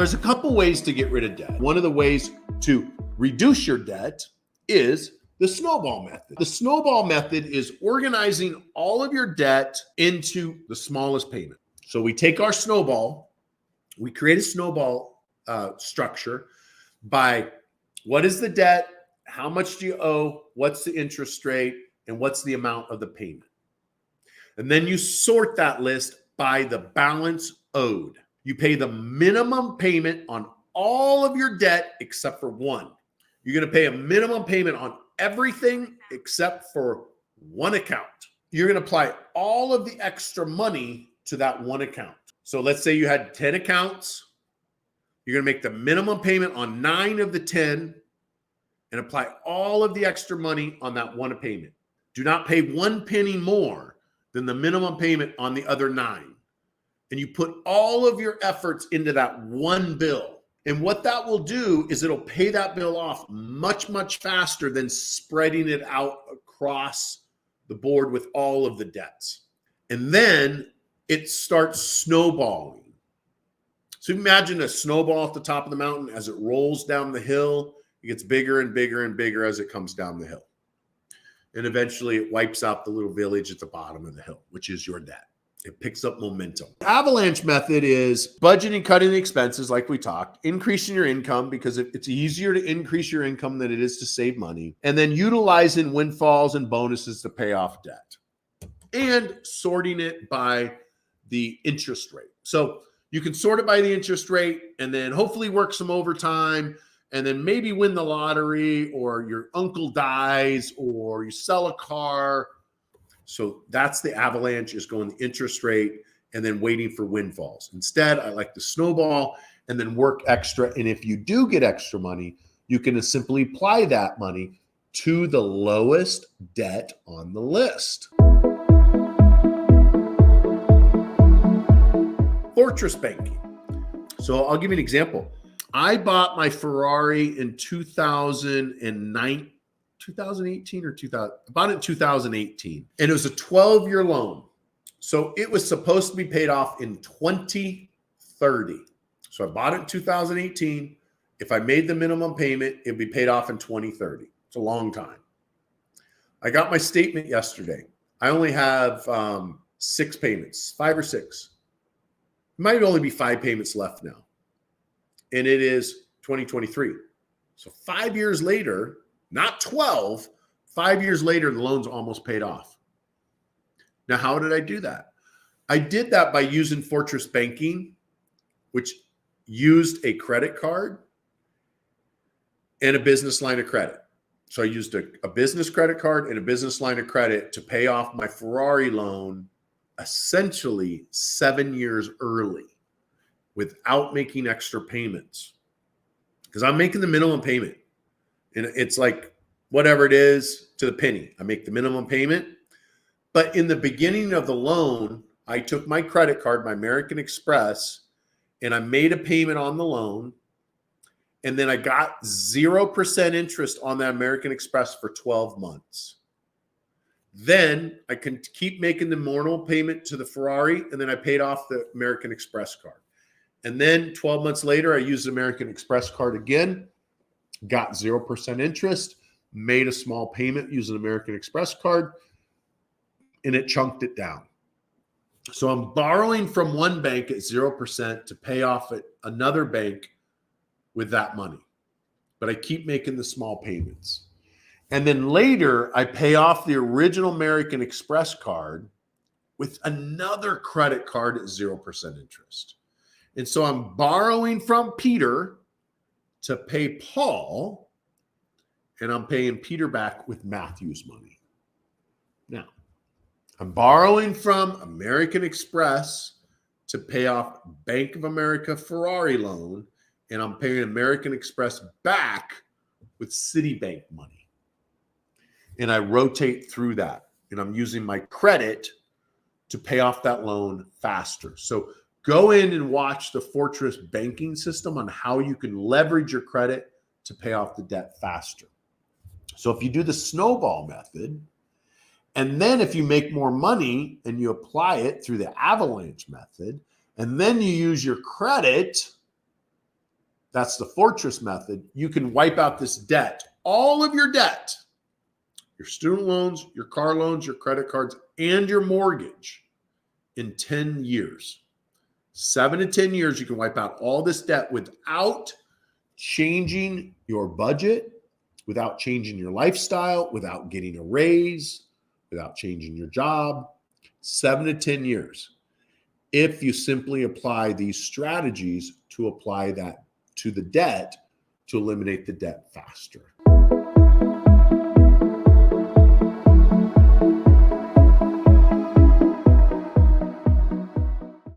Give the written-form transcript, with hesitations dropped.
there's a couple ways to get rid of debt. One of the ways to reduce your debt is the snowball method. The snowball method is organizing all of your debt into the smallest payment. So we take our snowball, we create a snowball structure by what is the debt, how much do you owe, what's the interest rate, and what's the amount of the payment. And then you sort that list by the balance owed. You pay the minimum payment on all of your debt except for one. You're going to pay a minimum payment on everything except for one account. You're going to apply all of the extra money to that one account. So let's say you had 10 accounts. You're going to make the minimum payment on 9 of the 10 and apply all of the extra money on that one payment. Do not pay 1 penny more than the minimum payment on the other 9. And you put all of your efforts into that one bill. And what that will do is it'll pay that bill off much, much faster than spreading it out across the board with all of the debts. And then it starts snowballing. So imagine a snowball at the top of the mountain. As it rolls down the hill, it gets bigger and bigger and bigger as it comes down the hill. And eventually it wipes out the little village at the bottom of the hill, which is your debt. It picks up momentum. The avalanche method is budgeting, cutting the expenses like we talked, increasing your income because it's easier to increase your income than it is to save money, and then utilizing windfalls and bonuses to pay off debt, and sorting it by the interest rate. So you can sort it by the interest rate and then hopefully work some overtime and then maybe win the lottery, or your uncle dies, or you sell a car. So that's the avalanche, is going the interest rate and then waiting for windfalls. Instead, I like the snowball and then work extra. And if you do get extra money, you can simply apply that money to the lowest debt on the list. Fortress banking. So I'll give you an example. I bought my Ferrari in 2018 or 2000. I bought it in 2018, and it was a 12-year loan. So it was supposed to be paid off in 2030. So I bought it in 2018. If I made the minimum payment, it'd be paid off in 2030. It's a long time. I got my statement yesterday. I only have 6 payments, 5 or 6. It might only be 5 payments left now. And it is 2023. So 5 years later, not 12, 5 years later, the loan's almost paid off. Now, how did I do that? I did that by using Fortress Banking, which used a credit card and a business line of credit. So I used a business credit card and a business line of credit to pay off my Ferrari loan essentially 7 years early without making extra payments, because I'm making the minimum payment. And it's like whatever it is to the penny. I make the minimum payment. But in the beginning of the loan, I took my credit card, my American Express, and I made a payment on the loan. And then I got 0% interest on that American Express for 12 months. Then I can keep making the normal payment to the Ferrari, and then I paid off the American Express card. And then 12 months later, I used the American Express card again, got 0% interest, made a small payment using American Express card, and it chunked it down. So I'm borrowing from one bank at 0% to pay off at another bank with that money. But I keep making the small payments. And then later, I pay off the original American Express card with another credit card at 0% interest. And so I'm borrowing from Peter to pay Paul, and I'm paying Peter back with Matthew's money. Now, I'm borrowing from American Express to pay off Bank of America Ferrari loan, and I'm paying American Express back with Citibank money. And I rotate through that, and I'm using my credit to pay off that loan faster. So go in and watch the Fortress banking system on how you can leverage your credit to pay off the debt faster. So if you do the snowball method, and then if you make more money and you apply it through the avalanche method, and then you use your credit That's the fortress method. You can wipe out this debt, all of your debt, your student loans, your car loans, your credit cards, and your mortgage in 10 years. 7 to 10 years, you can wipe out all this debt without changing your budget, without changing your lifestyle, without getting a raise, without changing your job. 7 to 10 years. If you simply apply these strategies to apply that to the debt, to eliminate the debt faster.